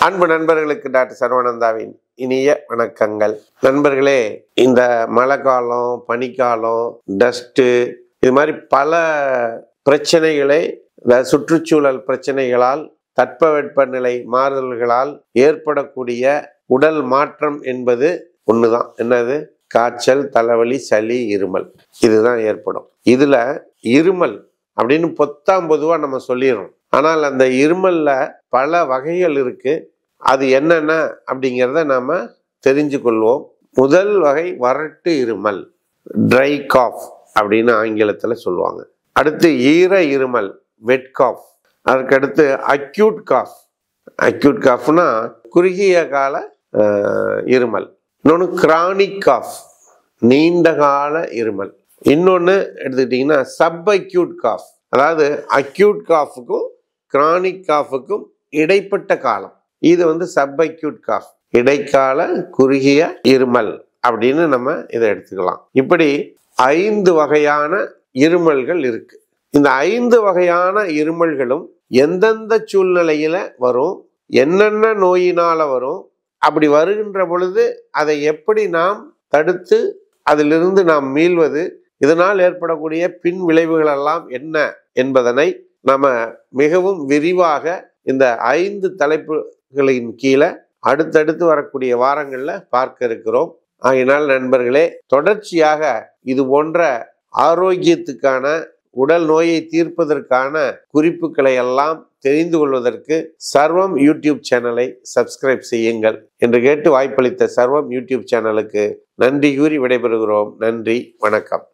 அன்பு நண்பர்களுக்கு டாக்டர் சரவணந்தாவின் இனிய வணக்கங்கள். நண்பர்களே, இந்த மழை காலம், பனிக்காலம், டஸ்ட்டு, இது மாதிரி பல பிரச்சனைகளை சுற்றுச்சூழல் பிரச்சனைகளால், தட்பவெப்பநிலை மாறுதல்களால் ஏற்படக்கூடிய உடல் மாற்றம் என்பது ஒண்ணுதான். என்னது? காய்ச்சல், தலைவலி, சளி, இருமல். இதுதான் ஏற்படும். இதுல இருமல் அப்படின்னு பொதுவா நம்ம சொல்லிடுறோம். ஆனால் அந்த இருமல்ல பல வகைகள் இருக்கு. அது என்னென்ன அப்படிங்கிறத நாம தெரிஞ்சு கொள்வோம். முதல் வகை வறட்டு இருமல், ட்ரை காஃப் அப்படின்னு ஆங்கிலத்துல சொல்லுவாங்க. அடுத்து ஈர இருமல், வெட் காஃப். அதுக்கடுத்து அக்யூட் காஃப். அக்யூட் காஃப்னா குறுகிய கால இருமல். இன்னொன்று கிரானிக் காஃப், நீண்ட கால இருமல். இன்னொன்று எடுத்துக்கிட்டிங்கன்னா சப் அக்யூட் காஃப், அதாவது அக்யூட் காஃபுக்கும் கிரானிக் காஃபுக்கும் இடைப்பட்ட காலம். இது சப் அக்யூட் காஃப், இடைக்கால குறுகிய இருமல் அப்படின்னு நம்ம இதை எடுத்துக்கலாம். இப்படி 5 வகையான இருமல்கள் இருக்கு. இந்த 5 வகையான இருமல்களும் எந்தெந்த சூழ்நிலையில வரும், என்னென்ன நோயினால வரும், அப்படி வருகின்ற பொழுது அதை எப்படி நாம் தடுத்து அதிலிருந்து நாம் மீள்வது, இதனால் ஏற்படக்கூடிய பின் விளைவுகள் எல்லாம் என்ன என்பதனை நம்ம மிகவும் விரிவாக இந்த 5 தலைப்புகளின் கீழே அடுத்தடுத்து வரக்கூடிய வாரங்கள்ல பார்க்க இருக்கிறோம். ஆகையினால் நண்பர்களே, தொடர்ச்சியாக இது போன்ற ஆரோக்கியத்துக்கான, உடல் நோயை தீர்ப்பதற்கான குறிப்புகளை எல்லாம் தெரிந்து கொள்வதற்கு சர்வம் யூடியூப் சேனலை சப்ஸ்கிரைப் செய்யுங்கள் என்று கேட்டு வாய்ப்பளித்த சர்வம் யூடியூப் சேனலுக்கு நன்றி கூறி விடைபெறுகிறோம். நன்றி, வணக்கம்.